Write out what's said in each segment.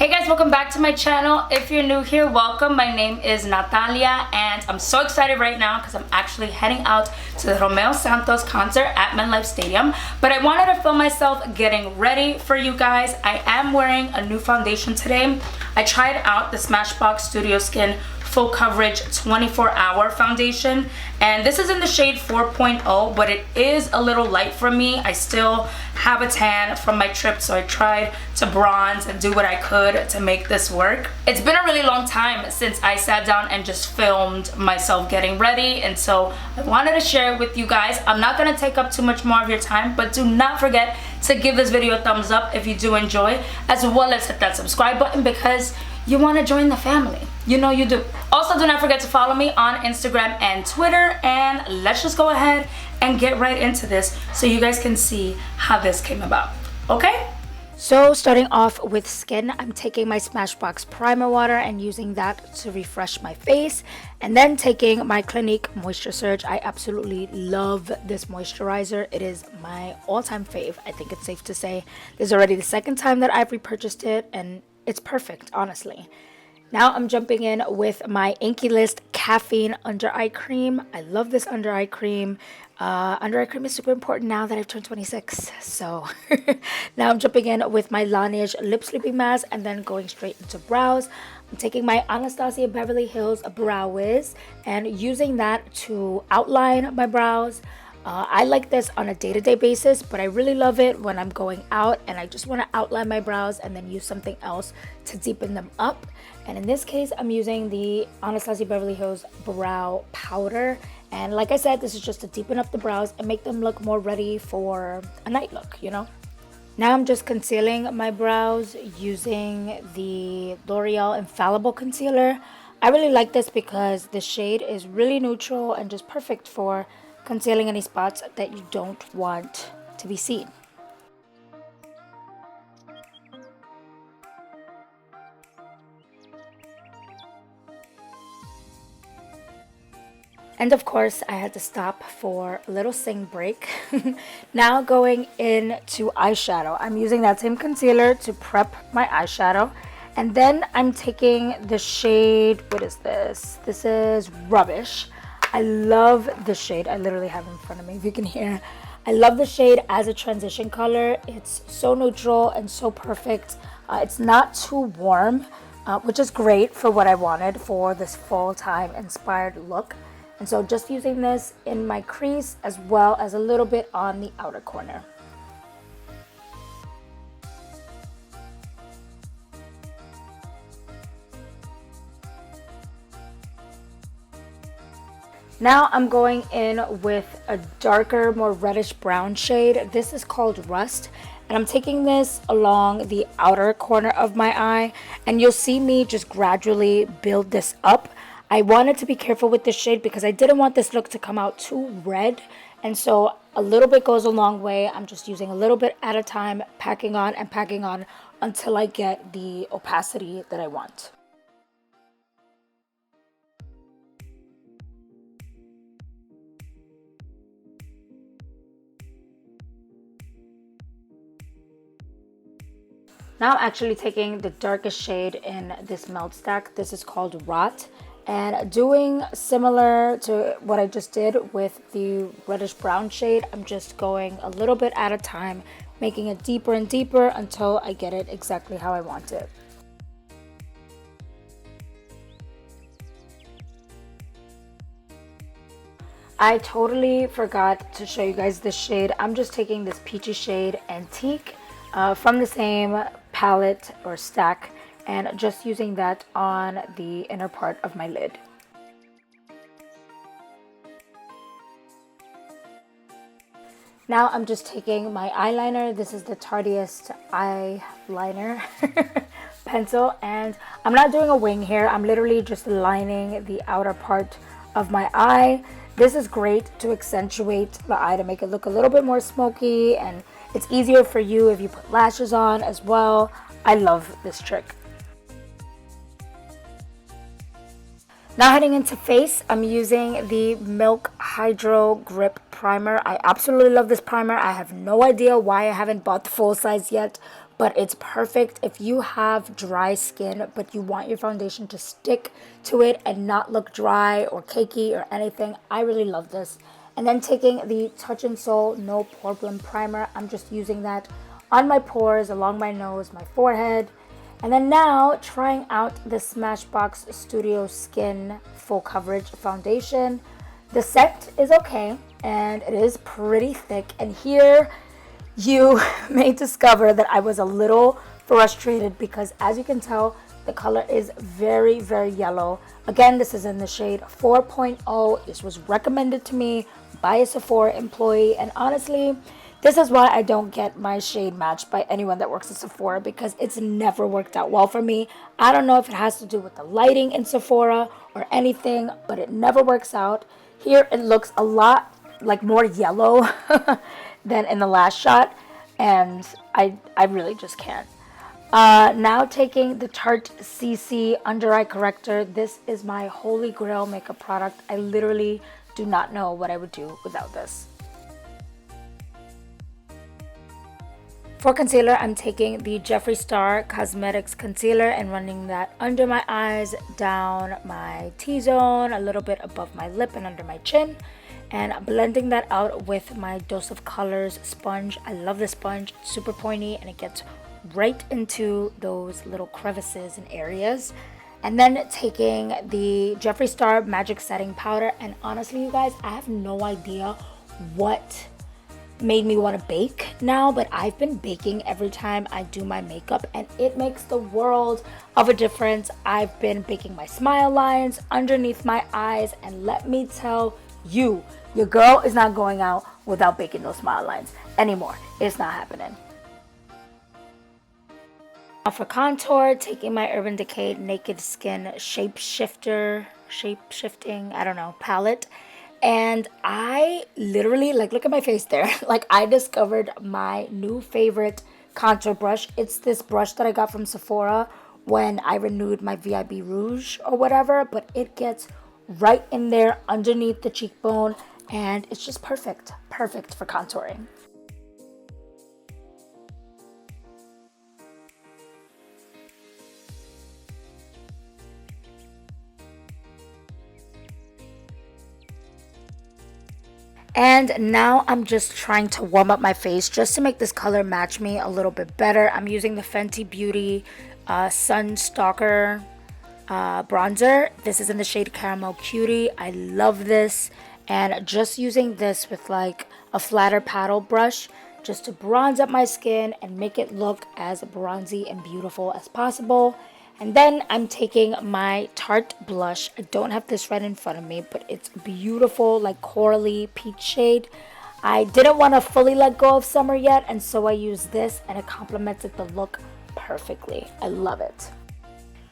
Hey guys, welcome back to my channel. If you're new here, welcome. My name is Natalia and I'm so excited right now because I'm actually heading out to the Romeo Santos concert at Metlife Stadium. But I wanted to film myself getting ready for you guys. I am wearing a new foundation today. I tried out the Smashbox Studio Skin Full Coverage 24-hour foundation, and this is in the shade 4.0, but it is a little light for me. I still have a tan from my trip, so I tried to bronze and do what I could to make this work. It's been a really long time since I sat down and just filmed myself getting ready, and so I wanted to share it with you guys. I'm not going to take up too much more of your time, but do not forget to give this video a thumbs up if you do enjoy, as well as hit that subscribe button because you want to join the family. You know you do. Also, do not forget to follow me on Instagram and Twitter, and let's just go ahead and get right into this so you guys can see how this came about. Okay? So starting off with skin, I'm taking my Smashbox primer water and using that to refresh my face, and then taking my Clinique Moisture Surge. I absolutely love this moisturizer. It is my all-time fave. I think it's safe to say this is already the second time that I've repurchased it, and it's perfect, honestly. Now I'm jumping in with my Inky List Caffeine Under Eye Cream. I love this under eye cream. Under eye cream is super important now that I've turned 26. So now I'm jumping in with my Lash Lip Sleeping Mask and then going straight into brows. I'm taking my Anastasia Beverly Hills Brow Wiz and using that to outline my brows. I like this on a day-to-day basis, but I really love it when I'm going out and I just want to outline my brows and then use something else to deepen them up. And in this case, I'm using the Anastasia Beverly Hills Brow Powder. And like I said, this is just to deepen up the brows and make them look more ready for a night look, you know? Now I'm just concealing my brows using the L'Oreal Infallible Concealer. I really like this because the shade is really neutral and just perfect for concealing any spots that you don't want to be seen. And of course, I had to stop for a little sing break. Now going into eyeshadow. I'm using that same concealer to prep my eyeshadow. And then I'm taking the shade, what is this? This is Rubbish. I love the shade. I literally have it in front of me if you can hear. I love the shade as a transition color. It's so neutral and so perfect. It's not too warm, which is great for what I wanted for this fall time inspired look. And so just using this in my crease as well as a little bit on the outer corner. Now I'm going in with a darker, more reddish brown shade. This is called Rust, and I'm taking this along the outer corner of my eye, and you'll see me just gradually build this up. I wanted to be careful with this shade because I didn't want this look to come out too red, and so a little bit goes a long way. I'm just using a little bit at a time, packing on and packing on until I get the opacity that I want. Now I'm actually taking the darkest shade in this melt stack. This is called Rot. And doing similar to what I just did with the reddish brown shade, I'm just going a little bit at a time, making it deeper and deeper until I get it exactly how I want it. I totally forgot to show you guys this shade. I'm just taking this peachy shade Antique from the same palette or stack and just using that on the inner part of my lid. Now I'm just taking my eyeliner. This is the Tardiest eyeliner pencil, and I'm not doing a wing here. I'm literally just lining the outer part of my eye. This is great to accentuate the eye, to make it look a little bit more smoky, and it's easier for you if you put lashes on as well. I love this trick. Now heading into face, I'm using the Milk Hydro Grip Primer. I absolutely love this primer. I have no idea why I haven't bought the full size yet, but it's perfect if you have dry skin, but you want your foundation to stick to it and not look dry or cakey or anything. I really love this. And then taking the Touch in Sol No Problem Primer, I'm just using that on my pores, along my nose, my forehead. And then now trying out the Smashbox Studio Skin Full Coverage Foundation. The scent is okay, and it is pretty thick. And here you may discover that I was a little frustrated because, as you can tell, the color is very, very yellow. Again, this is in the shade 4.0. This was recommended to me by a Sephora employee, and honestly, this is why I don't get my shade matched by anyone that works at Sephora, because it's never worked out well for me. I don't know if it has to do with the lighting in Sephora or anything, but it never works out. Here it looks a lot like more yellow than in the last shot, and I really just can't. Now taking the Tarte CC Under Eye Corrector. This is my holy grail makeup product. I literally do not know what I would do without this. For concealer, I'm taking the Jeffree Star Cosmetics Concealer and running that under my eyes, down my T-zone, a little bit above my lip and under my chin, and blending that out with my Dose of Colors sponge. I love this sponge. It's super pointy and it gets right into those little crevices and areas. And then taking the Jeffree Star Magic Setting Powder. And honestly, you guys, I have no idea what made me want to bake now, but I've been baking every time I do my makeup, and it makes the world of a difference. I've been baking my smile lines underneath my eyes, and let me tell you, your girl is not going out without baking those smile lines anymore. It's not happening. Now for contour, taking my Urban Decay Naked Skin Shapeshifting, I don't know, palette. And I literally, like, look at my face there. Like, I discovered my new favorite contour brush. It's this brush that I got from Sephora when I renewed my VIB Rouge or whatever. But it gets right in there underneath the cheekbone. And it's just perfect. Perfect for contouring. And now I'm just trying to warm up my face just to make this color match me a little bit better. I'm using the Fenty Beauty Sun Stalker bronzer. This is in the shade Caramel Cutie. I love this. And just using this with like a flatter paddle brush just to bronze up my skin and make it look as bronzy and beautiful as possible. And then I'm taking my Tarte blush. I don't have this right in front of me, but it's beautiful, like corally peach shade. I didn't want to fully let go of summer yet, and so I used this, and it complemented the look perfectly. I love it.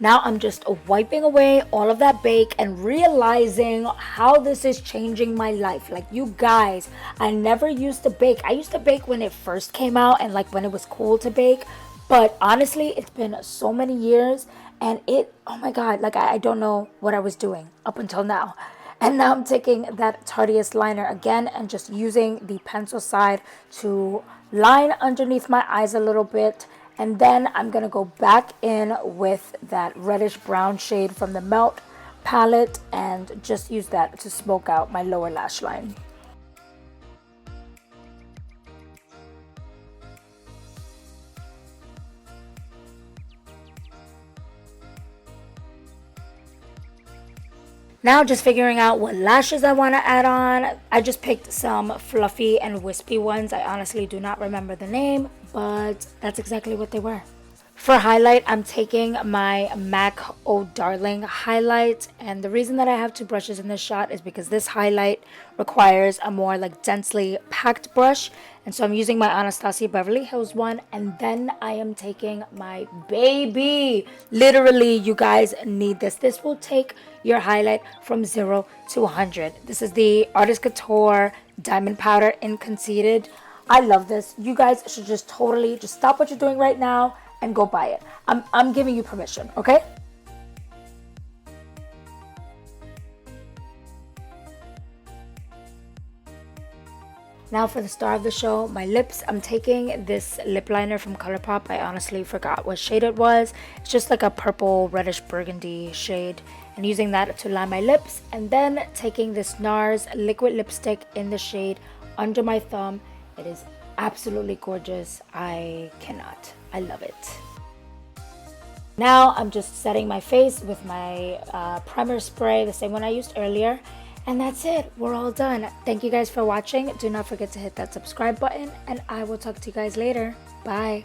Now I'm just wiping away all of that bake and realizing how this is changing my life. Like, you guys, I never used to bake. I used to bake when it first came out and like when it was cool to bake. But honestly, it's been so many years, and oh my God, like I don't know what I was doing up until now. And now I'm taking that Tarteist liner again and just using the pencil side to line underneath my eyes a little bit. And then I'm going to go back in with that reddish brown shade from the Melt palette and just use that to smoke out my lower lash line. Now just figuring out what lashes I want to add on. I just picked some fluffy and wispy ones. I honestly do not remember the name, but that's exactly what they were. For highlight, I'm taking my MAC Oh Darling highlight, and the reason that I have two brushes in this shot is because this highlight requires a more like densely packed brush, and so I'm using my Anastasia Beverly Hills one. And then I am taking my baby, literally you guys need this will take your highlight from 0 to 100. This is the Artist Couture Diamond Powder in Conceited. I love this. You guys should just totally just stop what you're doing right now and go buy it. I'm giving you permission, okay? Now for the star of the show, my lips. I'm taking this lip liner from ColourPop. I honestly forgot what shade it was. It's just like a purple reddish burgundy shade, and using that to line my lips, and then taking this NARS liquid lipstick in the shade Under My Thumb. It is absolutely gorgeous. I cannot. I love it. Now I'm just setting my face with my primer spray, the same one I used earlier. And that's it. We're all done. Thank you guys for watching. Do not forget to hit that subscribe button, and I will talk to you guys later. Bye.